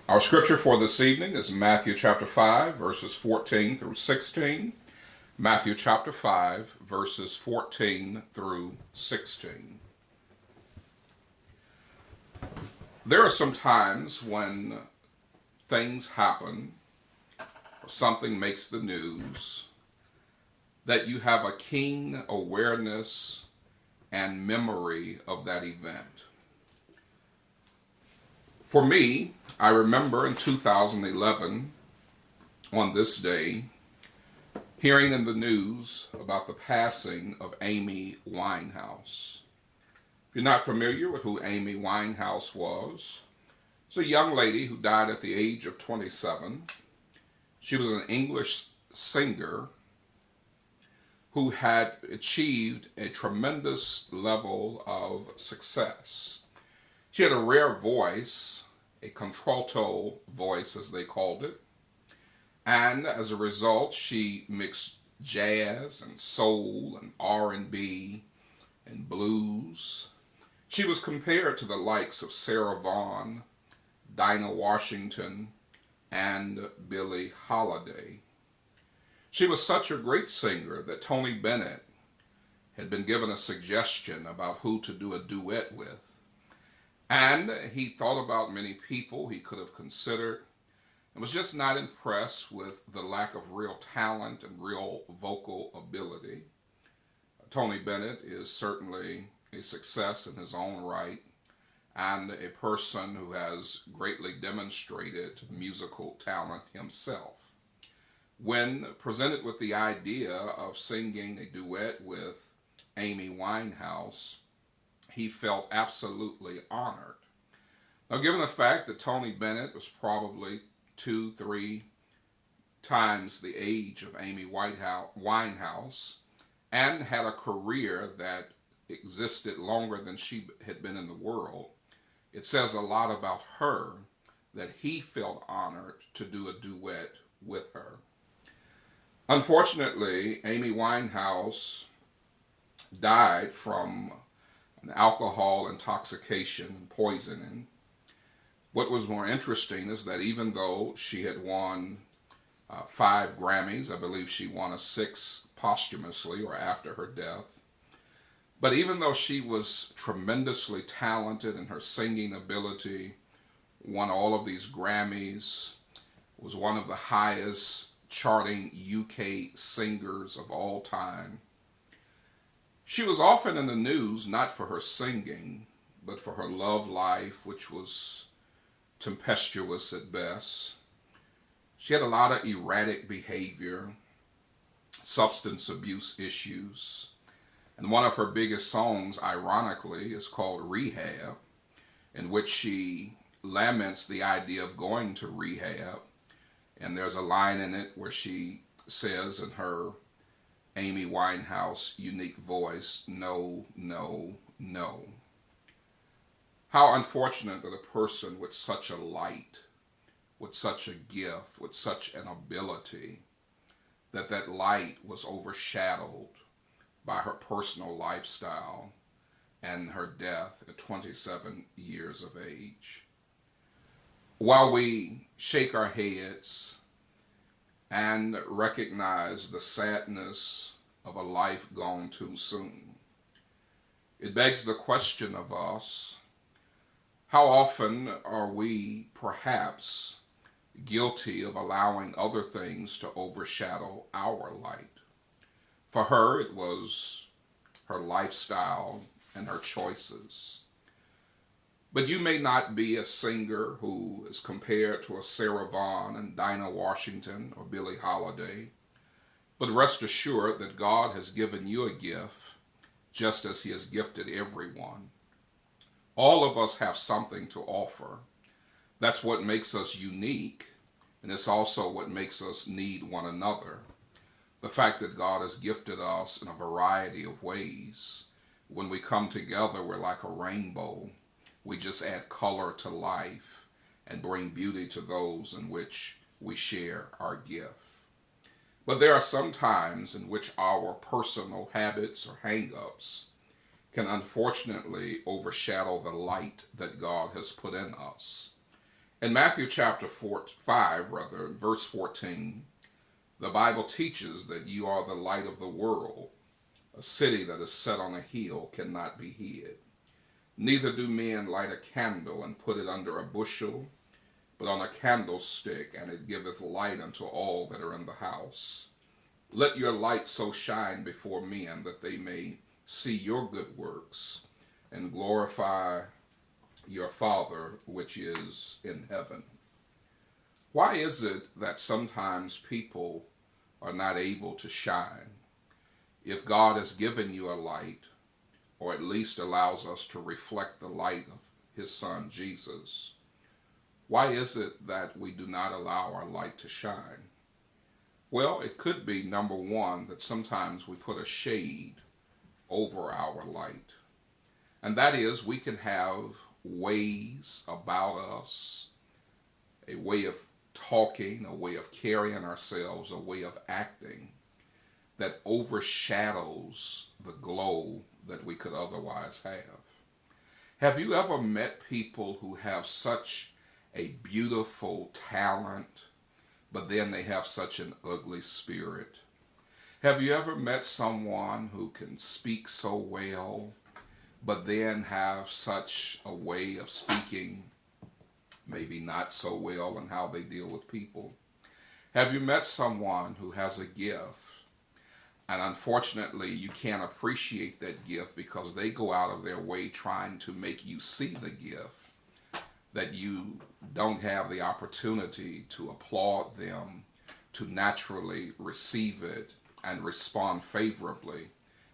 Our scripture for this evening is Matthew chapter 5, verses 14 through 16. Matthew chapter 5, verses 14 through 16. There are some times when things happen, or something makes the news, that you have a keen awareness and memory of that event. For me, I remember in 2011, on this day, hearing in the news about the passing of Amy Winehouse. If you're not familiar with who Amy Winehouse was, it's a young lady who died at the age of 27. She was an English singer who had achieved a tremendous level of success. She had a rare voice, a contralto voice as they called it, and as a result she mixed jazz and soul and R&B and blues. She was compared to the likes of Sarah Vaughan, Dinah Washington, and Billie Holiday. She was such a great singer that Tony Bennett had been given a suggestion about who to do a duet with. And he thought about many people he could have considered and was just not impressed with the lack of real talent and real vocal ability. Tony Bennett is certainly a success in his own right and a person who has greatly demonstrated musical talent himself. When presented with the idea of singing a duet with Amy Winehouse, he felt absolutely honored. Now, given the fact that Tony Bennett was probably 2-3 times the age of Amy Winehouse and had a career that existed longer than she had been in the world, it says a lot about her that he felt honored to do a duet with her. Unfortunately, Amy Winehouse died from alcohol intoxication and poisoning. What was more interesting is that even though she had won 5 Grammys, I believe she won a 6th posthumously or after her death, but even though she was tremendously talented in her singing ability, won all of these Grammys, was one of the highest charting UK singers of all time, she was often in the news not for her singing, but for her love life, which was tempestuous at best. She had a lot of erratic behavior, substance abuse issues, and one of her biggest songs, ironically, is called Rehab, in which she laments the idea of going to rehab. And there's a line in it where she says in her Amy Winehouse unique voice, "No, no, no." How unfortunate that a person with such a light, with such a gift, with such an ability, that light was overshadowed by her personal lifestyle and her death at 27 years of age. While we shake our heads and recognize the sadness of a life gone too soon, it begs the question of us, how often are we perhaps guilty of allowing other things to overshadow our light? For her, it was her lifestyle and her choices. But you may not be a singer who is compared to a Sarah Vaughan and Dinah Washington or Billie Holiday, but rest assured that God has given you a gift just as he has gifted everyone. All of us have something to offer. That's what makes us unique, and it's also what makes us need one another. The fact that God has gifted us in a variety of ways. When we come together, we're like a rainbow. We just add color to life and bring beauty to those in which we share our gift. But there are some times in which our personal habits or hang-ups can unfortunately overshadow the light that God has put in us. In Matthew chapter 5, verse 14, the Bible teaches that you are the light of the world. A city that is set on a hill cannot be hid. Neither do men light a candle and put it under a bushel, but on a candlestick, and it giveth light unto all that are in the house. Let your light so shine before men that they may see your good works and glorify your Father which is in heaven. Why is it that sometimes people are not able to shine? If God has given you a light, or at least allows us to reflect the light of his Son Jesus, why is it that we do not allow our light to shine? Well, it could be, number one, that sometimes we put a shade over our light. And that is, we can have ways about us, a way of talking, a way of carrying ourselves, a way of acting that overshadows the glow that we could otherwise have. Have you ever met people who have such a beautiful talent, but then they have such an ugly spirit? Have you ever met someone who can speak so well, but then have such a way of speaking maybe not so well in how they deal with people? Have you met someone who has a gift, and unfortunately you can't appreciate that gift because they go out of their way trying to make you see the gift, that you don't have the opportunity to applaud them, to naturally receive it and respond favorably,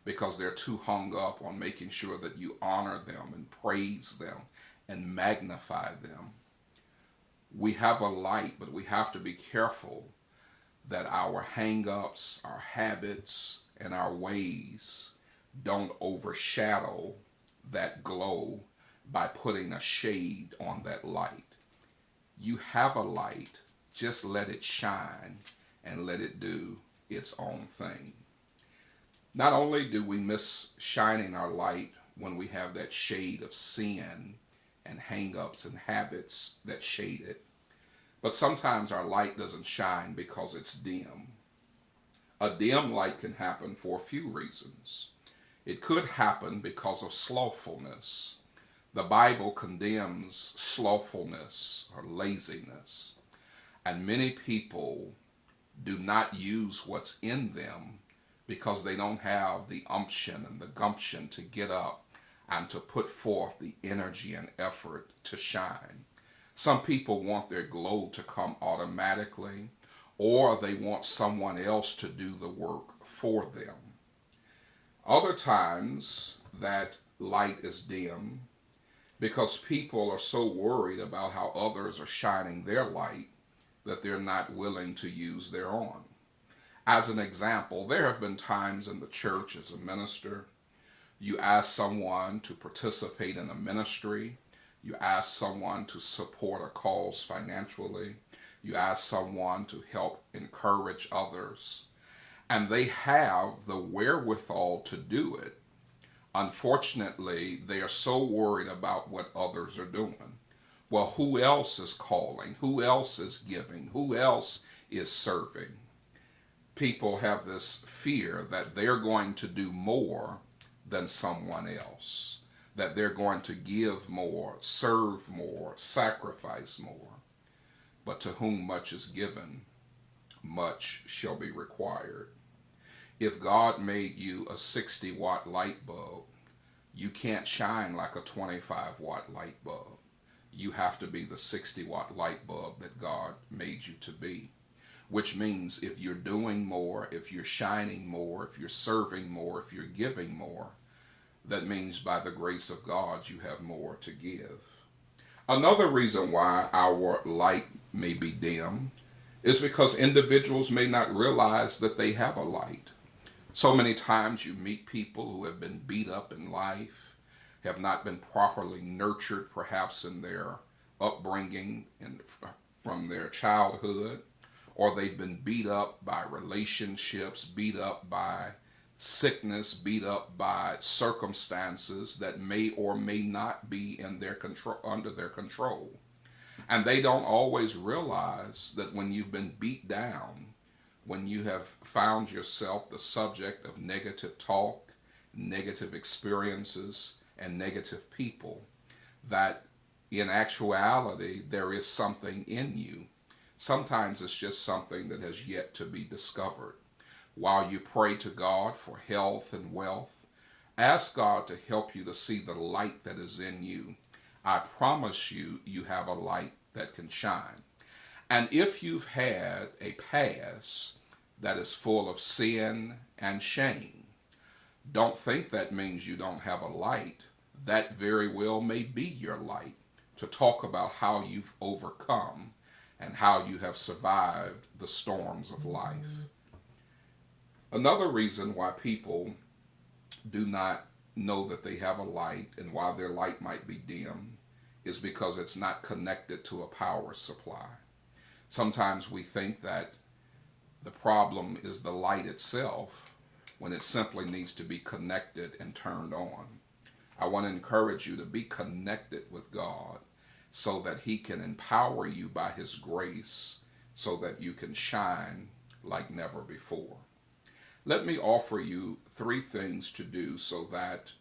because they're too hung up on making sure that you honor them and praise them and magnify them? We have a light, but we have to be careful that our hang-ups, our habits, and our ways don't overshadow that glow by putting a shade on that light. You have a light, just let it shine and let it do its own thing. Not only do we miss shining our light when we have that shade of sin and hang-ups and habits that shade it, but sometimes our light doesn't shine because it's dim. A dim light can happen for a few reasons. It could happen because of slothfulness. The Bible condemns slothfulness or laziness, and many people do not use what's in them because they don't have the umption and the gumption to get up and to put forth the energy and effort to shine. Some people want their glow to come automatically, or they want someone else to do the work for them. Other times that light is dim because people are so worried about how others are shining their light that they're not willing to use their own. As an example, there have been times in the church as a minister, you ask someone to participate in a ministry, you ask someone to support a cause financially, you ask someone to help encourage others, and they have the wherewithal to do it. Unfortunately, they are so worried about what others are doing. Well, who else is calling? Who else is giving? Who else is serving? People have this fear that they're going to do more than someone else, that they're going to give more, serve more, sacrifice more. But to whom much is given, much shall be required. If God made you a 60-watt light bulb, you can't shine like a 25-watt light bulb. You have to be the 60-watt light bulb that God made you to be. Which means if you're doing more, if you're shining more, if you're serving more, if you're giving more, that means by the grace of God you have more to give. Another reason why our light may be dim is because individuals may not realize that they have a light. So many times you meet people who have been beat up in life, have not been properly nurtured perhaps in their upbringing and from their childhood, or they've been beat up by relationships, beat up by sickness, beat up by circumstances that may or may not be in their control, under their control. And they don't always realize that when you've been beat down, when you have found yourself the subject of negative talk, negative experiences, and negative people, that in actuality there is something in you. Sometimes it's just something that has yet to be discovered. While you pray to God for health and wealth, ask God to help you to see the light that is in you. I promise you, you have a light that can shine. And if you've had a past that is full of sin and shame, don't think that means you don't have a light. That very well may be your light, to talk about how you've overcome and how you have survived the storms of life. Another reason why people do not know that they have a light and why their light might be dim is because it's not connected to a power supply. Sometimes we think that the problem is the light itself when it simply needs to be connected and turned on. I want to encourage you to be connected with God so that He can empower you by His grace so that you can shine like never before. Let me offer you 3 things to do so that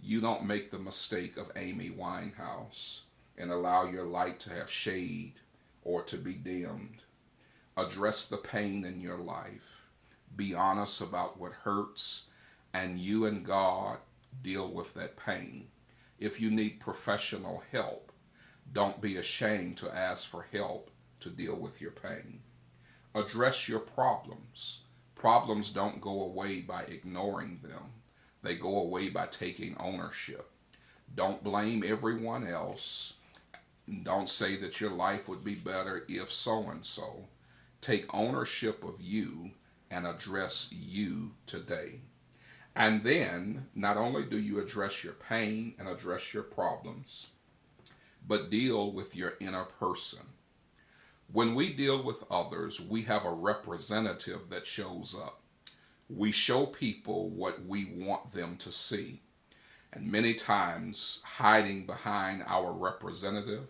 you don't make the mistake of Amy Winehouse and allow your light to have shade or to be dimmed. Address the pain in your life. Be honest about what hurts, and you and God deal with that pain. If you need professional help, don't be ashamed to ask for help to deal with your pain. Address your problems. Problems don't go away by ignoring them. They go away by taking ownership. Don't blame everyone else. Don't say that your life would be better if so-and-so. Take ownership of you and address you today. And then, not only do you address your pain and address your problems, but deal with your inner person. When we deal with others, we have a representative that shows up. We show people what we want them to see. And many times, hiding behind our representative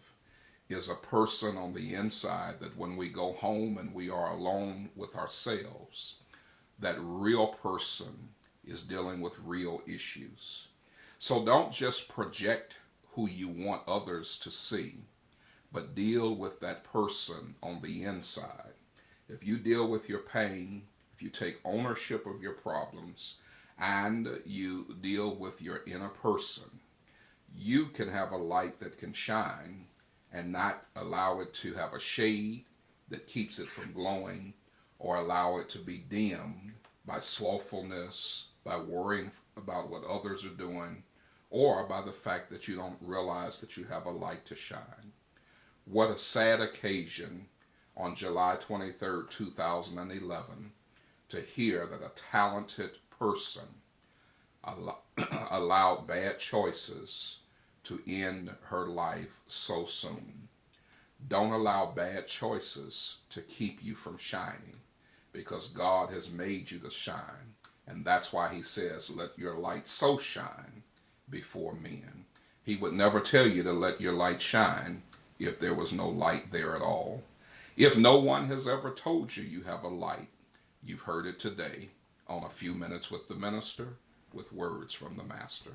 is a person on the inside that when we go home and we are alone with ourselves, that real person is dealing with real issues. So don't just project who you want others to see, but deal with that person on the inside. If you deal with your pain, if you take ownership of your problems, and you deal with your inner person, you can have a light that can shine and not allow it to have a shade that keeps it from glowing, or allow it to be dimmed by slothfulness, by worrying about what others are doing, or by the fact that you don't realize that you have a light to shine. What a sad occasion on July 23rd, 2011, to hear that a talented person allowed bad choices to end her life so soon. Don't allow bad choices to keep you from shining, because God has made you to shine. And that's why He says, let your light so shine before men. He would never tell you to let your light shine if there was no light there at all. If no one has ever told you you have a light, you've heard it today on A Few Minutes with the Minister, with words from the Master.